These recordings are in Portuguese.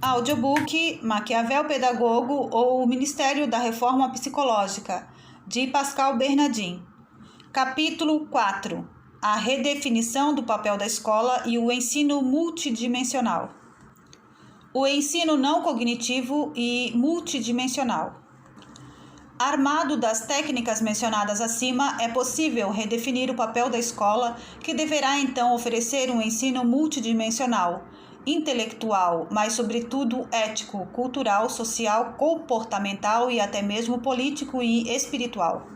Audiobook Maquiavel Pedagogo ou o Ministério da Reforma Psicológica, de Pascal Bernardin. Capítulo 4. A redefinição do papel da escola e o ensino multidimensional. O ensino não cognitivo e multidimensional. Armado das técnicas mencionadas acima, é possível redefinir o papel da escola, que deverá então oferecer um ensino multidimensional, intelectual, mas sobretudo ético, cultural, social, comportamental e até mesmo político e espiritual.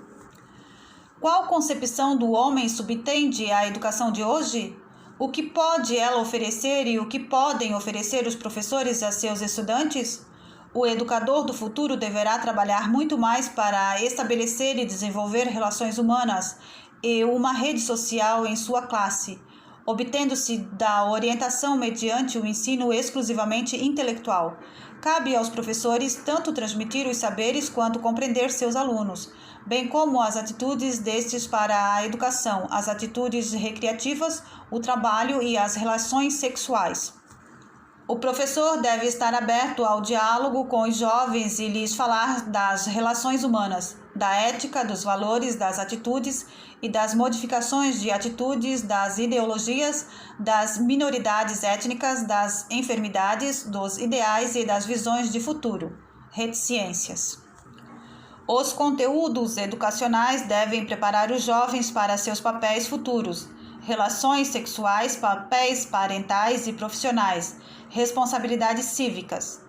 Qual concepção do homem subtende a educação de hoje? O que pode ela oferecer e o que podem oferecer os professores a seus estudantes? O educador do futuro deverá trabalhar muito mais para estabelecer e desenvolver relações humanas e uma rede social em sua classe, obtendo-se da orientação mediante o ensino exclusivamente intelectual. Cabe aos professores tanto transmitir os saberes quanto compreender seus alunos, bem como as atitudes destes para a educação, as atitudes recreativas, o trabalho e as relações sexuais. O professor deve estar aberto ao diálogo com os jovens e lhes falar das relações humanas, da ética, dos valores, das atitudes e das modificações de atitudes, das ideologias, das minoridades étnicas, das enfermidades, dos ideais e das visões de futuro, reticências. Os conteúdos educacionais devem preparar os jovens para seus papéis futuros, relações sexuais, papéis parentais e profissionais, responsabilidades cívicas.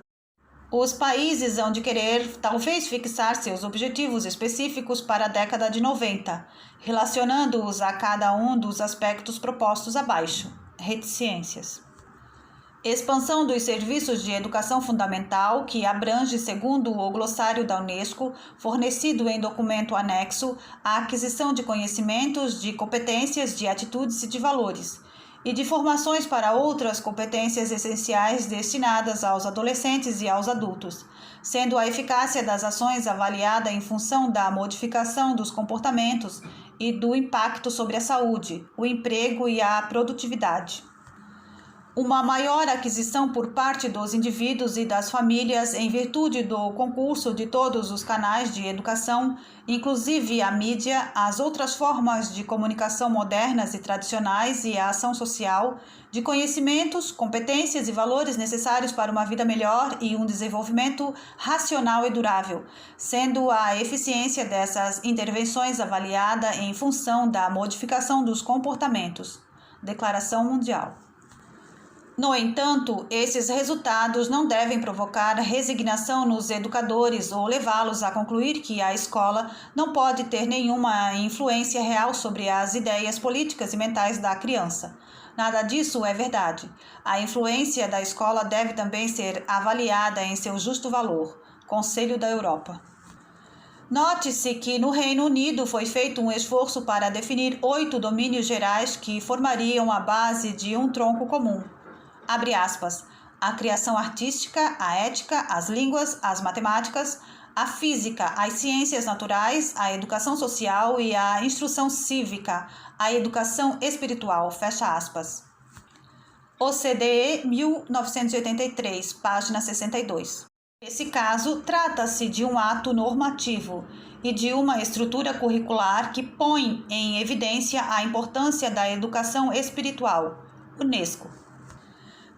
Os países hão de querer, talvez, fixar seus objetivos específicos para a década de 90, relacionando-os a cada um dos aspectos propostos abaixo. Reticências. Expansão dos serviços de educação fundamental, que abrange, segundo o glossário da Unesco, fornecido em documento anexo, a aquisição de conhecimentos, de competências, de atitudes e de valores, e de formações para outras competências essenciais destinadas aos adolescentes e aos adultos, sendo a eficácia das ações avaliada em função da modificação dos comportamentos e do impacto sobre a saúde, o emprego e a produtividade. Uma maior aquisição por parte dos indivíduos e das famílias em virtude do concurso de todos os canais de educação, inclusive a mídia, as outras formas de comunicação modernas e tradicionais e a ação social, de conhecimentos, competências e valores necessários para uma vida melhor e um desenvolvimento racional e durável, sendo a eficiência dessas intervenções avaliada em função da modificação dos comportamentos. Declaração Mundial. No entanto, esses resultados não devem provocar resignação nos educadores ou levá-los a concluir que a escola não pode ter nenhuma influência real sobre as ideias políticas e mentais da criança. Nada disso é verdade. A influência da escola deve também ser avaliada em seu justo valor. Conselho da Europa. Note-se que no Reino Unido foi feito um esforço para definir 8 domínios gerais que formariam a base de um tronco comum. Abre aspas, a criação artística, a ética, as línguas, as matemáticas, a física, as ciências naturais, a educação social e a instrução cívica, a educação espiritual, fecha aspas. OCDE, 1983, página 62. Nesse caso, trata-se de um ato normativo e de uma estrutura curricular que põe em evidência a importância da educação espiritual, Unesco.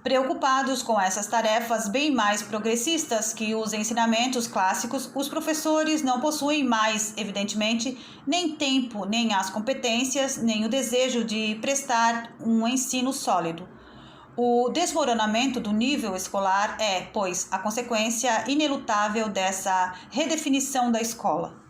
Preocupados com essas tarefas bem mais progressistas que os ensinamentos clássicos, os professores não possuem mais, evidentemente, nem tempo, nem as competências, nem o desejo de prestar um ensino sólido. O desmoronamento do nível escolar é, pois, a consequência inelutável dessa redefinição da escola.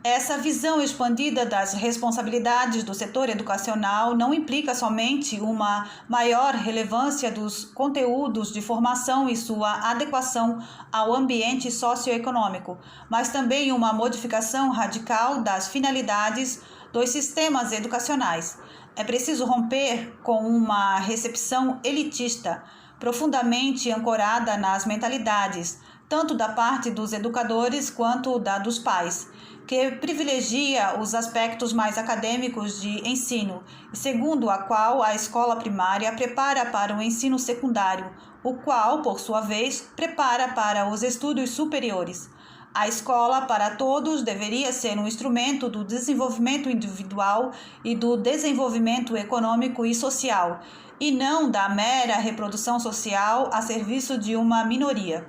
Essa visão expandida das responsabilidades do setor educacional não implica somente uma maior relevância dos conteúdos de formação e sua adequação ao ambiente socioeconômico, mas também uma modificação radical das finalidades dos sistemas educacionais. É preciso romper com uma recepção elitista, profundamente ancorada nas mentalidades, tanto da parte dos educadores quanto da dos pais, que privilegia os aspectos mais acadêmicos de ensino, e segundo a qual a escola primária prepara para o ensino secundário, o qual, por sua vez, prepara para os estudos superiores. A escola para todos deveria ser um instrumento do desenvolvimento individual e do desenvolvimento econômico e social, e não da mera reprodução social a serviço de uma minoria.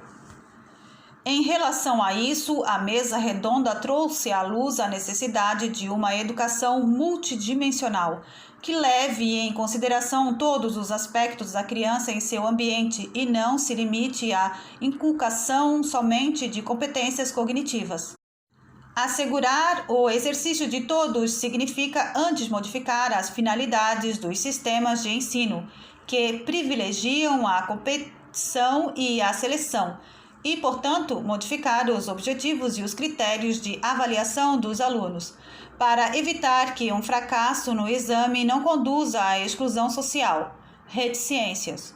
Em relação a isso, a mesa redonda trouxe à luz a necessidade de uma educação multidimensional, que leve em consideração todos os aspectos da criança em seu ambiente e não se limite à inculcação somente de competências cognitivas. Assegurar o exercício de todos significa antes modificar as finalidades dos sistemas de ensino, que privilegiam a competição e a seleção, e, portanto, modificar os objetivos e os critérios de avaliação dos alunos, para evitar que um fracasso no exame não conduza à exclusão social. Reticências.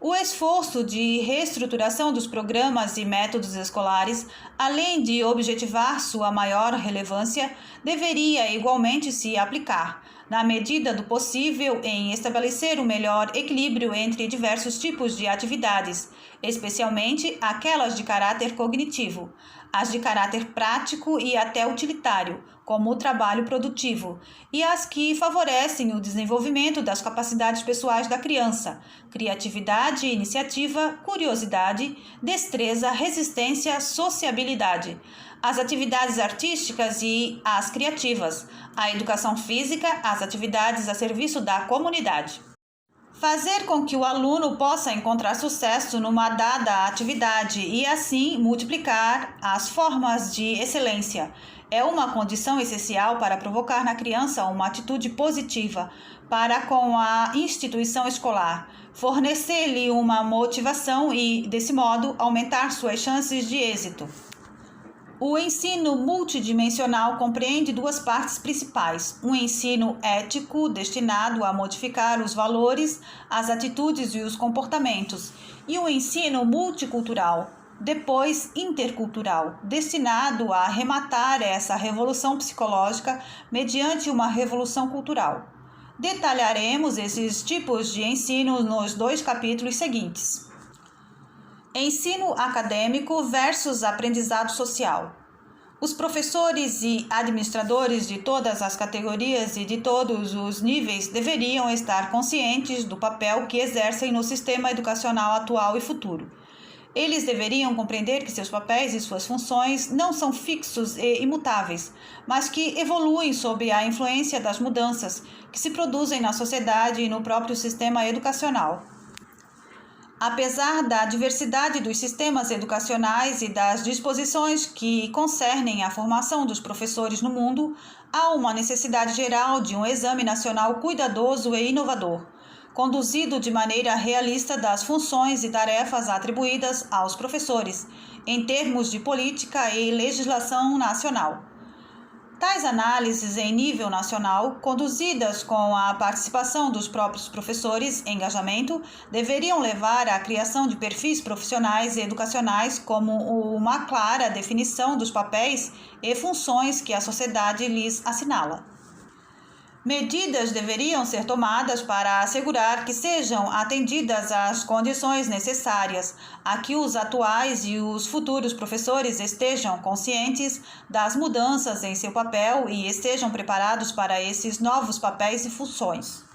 O esforço de reestruturação dos programas e métodos escolares, além de objetivar sua maior relevância, deveria igualmente se aplicar, na medida do possível, em estabelecer um melhor equilíbrio entre diversos tipos de atividades, especialmente aquelas de caráter cognitivo, as de caráter prático e até utilitário, como o trabalho produtivo, e as que favorecem o desenvolvimento das capacidades pessoais da criança, criatividade, iniciativa, curiosidade, destreza, resistência, sociabilidade, as atividades artísticas e as criativas, a educação física, as atividades a serviço da comunidade. Fazer com que o aluno possa encontrar sucesso numa dada atividade e assim multiplicar as formas de excelência é uma condição essencial para provocar na criança uma atitude positiva para com a instituição escolar, fornecer-lhe uma motivação e, desse modo, aumentar suas chances de êxito. O ensino multidimensional compreende duas partes principais: um ensino ético, destinado a modificar os valores, as atitudes e os comportamentos, e um ensino multicultural, depois intercultural, destinado a arrematar essa revolução psicológica mediante uma revolução cultural. Detalharemos esses tipos de ensino nos 2 capítulos seguintes. Ensino acadêmico versus aprendizado social. Os professores e administradores de todas as categorias e de todos os níveis deveriam estar conscientes do papel que exercem no sistema educacional atual e futuro. Eles deveriam compreender que seus papéis e suas funções não são fixos e imutáveis, mas que evoluem sob a influência das mudanças que se produzem na sociedade e no próprio sistema educacional. Apesar da diversidade dos sistemas educacionais e das disposições que concernem a formação dos professores no mundo, há uma necessidade geral de um exame nacional cuidadoso e inovador, conduzido de maneira realista das funções e tarefas atribuídas aos professores, em termos de política e legislação nacional. Tais análises em nível nacional, conduzidas com a participação dos próprios professores, engajamento, deveriam levar à criação de perfis profissionais e educacionais como uma clara definição dos papéis e funções que a sociedade lhes assinala. Medidas deveriam ser tomadas para assegurar que sejam atendidas as condições necessárias a que os atuais e os futuros professores estejam conscientes das mudanças em seu papel e estejam preparados para esses novos papéis e funções.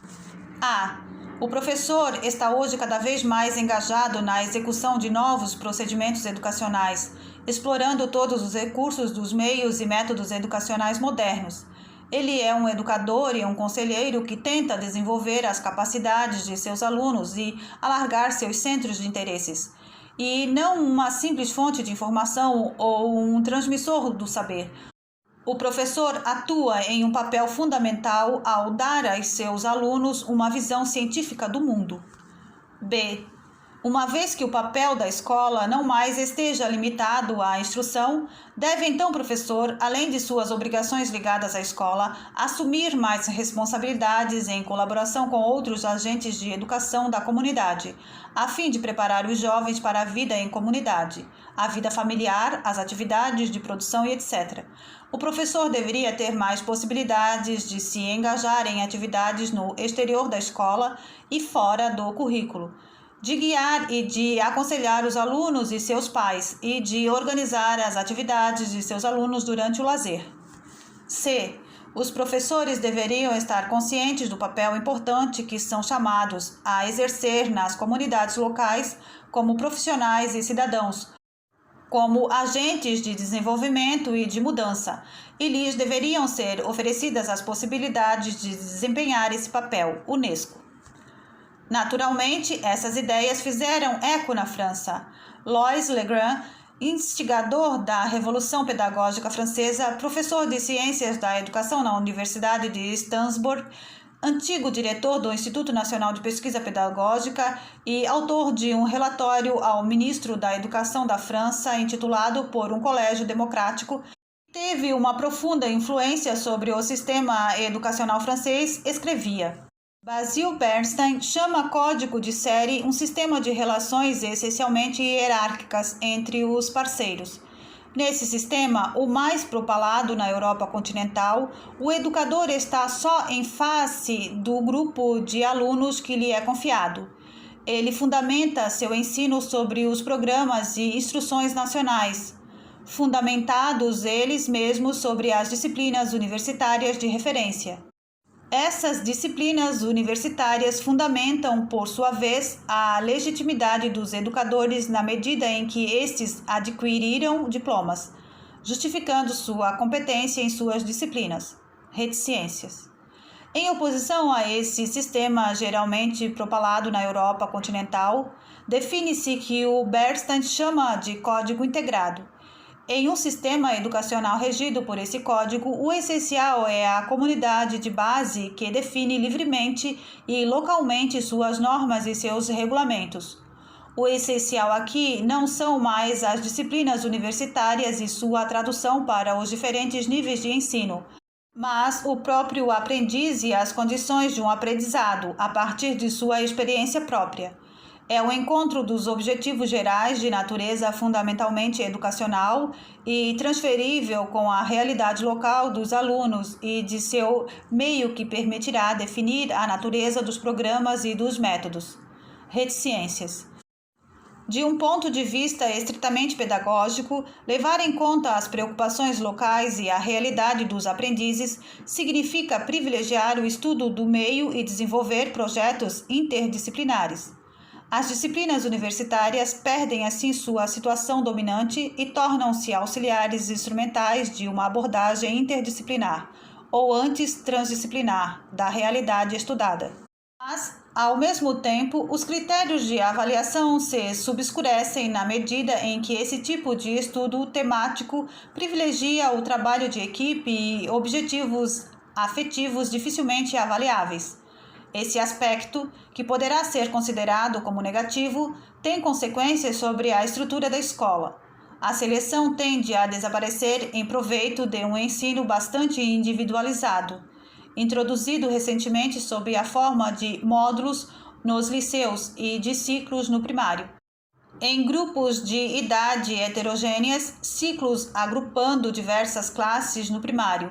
O professor está hoje cada vez mais engajado na execução de novos procedimentos educacionais, explorando todos os recursos dos meios e métodos educacionais modernos. Ele é um educador e um conselheiro que tenta desenvolver as capacidades de seus alunos e alargar seus centros de interesses, e não uma simples fonte de informação ou um transmissor do saber. O professor atua em um papel fundamental ao dar aos seus alunos uma visão científica do mundo. Uma vez que o papel da escola não mais esteja limitado à instrução, deve então o professor, além de suas obrigações ligadas à escola, assumir mais responsabilidades em colaboração com outros agentes de educação da comunidade, a fim de preparar os jovens para a vida em comunidade, a vida familiar, as atividades de produção e etc. O professor deveria ter mais possibilidades de se engajar em atividades no exterior da escola e fora do currículo, de guiar e de aconselhar os alunos e seus pais e de organizar as atividades de seus alunos durante o lazer. C. Os professores deveriam estar conscientes do papel importante que são chamados a exercer nas comunidades locais como profissionais e cidadãos, como agentes de desenvolvimento e de mudança, e lhes deveriam ser oferecidas as possibilidades de desempenhar esse papel. UNESCO. Naturalmente, essas ideias fizeram eco na França. Louis Legrand, instigador da Revolução Pedagógica Francesa, professor de Ciências da Educação na Universidade de Strasbourg, antigo diretor do Instituto Nacional de Pesquisa Pedagógica e autor de um relatório ao ministro da Educação da França intitulado Por um Colégio Democrático, teve uma profunda influência sobre o sistema educacional francês, escrevia: Basil Bernstein chama código de série um sistema de relações essencialmente hierárquicas entre os parceiros. Nesse sistema, o mais propalado na Europa continental, o educador está só em face do grupo de alunos que lhe é confiado. Ele fundamenta seu ensino sobre os programas e instruções nacionais, fundamentados eles mesmos sobre as disciplinas universitárias de referência. Essas disciplinas universitárias fundamentam, por sua vez, a legitimidade dos educadores na medida em que estes adquiriram diplomas, justificando sua competência em suas disciplinas, reticências. Em oposição a esse sistema geralmente propalado na Europa continental, define-se que o Bernstein chama de código integrado. Em um sistema educacional regido por esse código, o essencial é a comunidade de base que define livremente e localmente suas normas e seus regulamentos. O essencial aqui não são mais as disciplinas universitárias e sua tradução para os diferentes níveis de ensino, mas o próprio aprendiz e as condições de um aprendizado a partir de sua experiência própria. É o encontro dos objetivos gerais de natureza fundamentalmente educacional e transferível com a realidade local dos alunos e de seu meio que permitirá definir a natureza dos programas e dos métodos. Reticências. De um ponto de vista estritamente pedagógico, levar em conta as preocupações locais e a realidade dos aprendizes significa privilegiar o estudo do meio e desenvolver projetos interdisciplinares. As disciplinas universitárias perdem assim sua situação dominante e tornam-se auxiliares instrumentais de uma abordagem interdisciplinar, ou antes transdisciplinar, da realidade estudada. Mas, ao mesmo tempo, os critérios de avaliação se subescurecem na medida em que esse tipo de estudo temático privilegia o trabalho de equipe e objetivos afetivos dificilmente avaliáveis. Esse aspecto, que poderá ser considerado como negativo, tem consequências sobre a estrutura da escola. A seleção tende a desaparecer em proveito de um ensino bastante individualizado, introduzido recentemente sob a forma de módulos nos liceus e de ciclos no primário. Em grupos de idade heterogêneas, ciclos agrupando diversas classes no primário,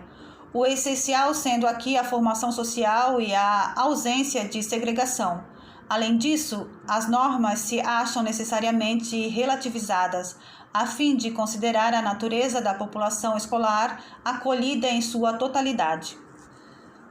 o essencial sendo aqui a formação social e a ausência de segregação. Além disso, as normas se acham necessariamente relativizadas, a fim de considerar a natureza da população escolar acolhida em sua totalidade.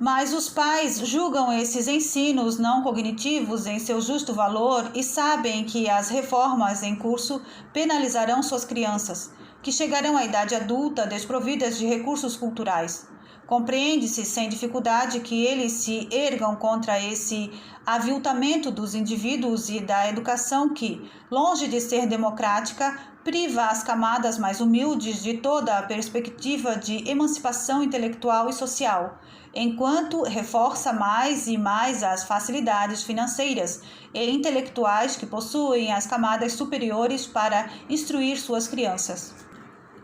Mas os pais julgam esses ensinos não cognitivos em seu justo valor e sabem que as reformas em curso penalizarão suas crianças, que chegarão à idade adulta desprovidas de recursos culturais. Compreende-se sem dificuldade que eles se ergam contra esse aviltamento dos indivíduos e da educação que, longe de ser democrática, priva as camadas mais humildes de toda a perspectiva de emancipação intelectual e social, enquanto reforça mais e mais as facilidades financeiras e intelectuais que possuem as camadas superiores para instruir suas crianças.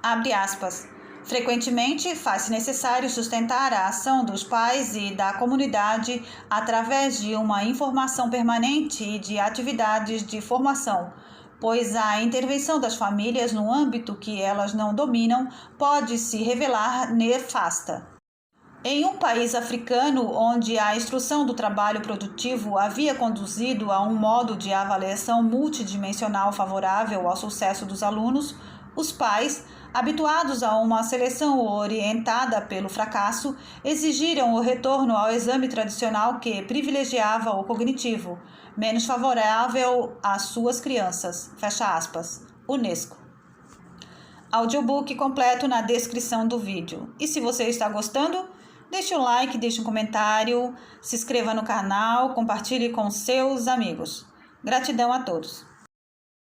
Abre aspas. Frequentemente, faz-se necessário sustentar a ação dos pais e da comunidade através de uma informação permanente e de atividades de formação, pois a intervenção das famílias no âmbito que elas não dominam pode se revelar nefasta. Em um país africano onde a instrução do trabalho produtivo havia conduzido a um modo de avaliação multidimensional favorável ao sucesso dos alunos, os pais, habituados a uma seleção orientada pelo fracasso, exigiram o retorno ao exame tradicional que privilegiava o cognitivo, menos favorável às suas crianças. Fecha aspas. Unesco. Audiobook completo na descrição do vídeo. E se você está gostando, deixe um like, deixe um comentário, se inscreva no canal, compartilhe com seus amigos. Gratidão a todos.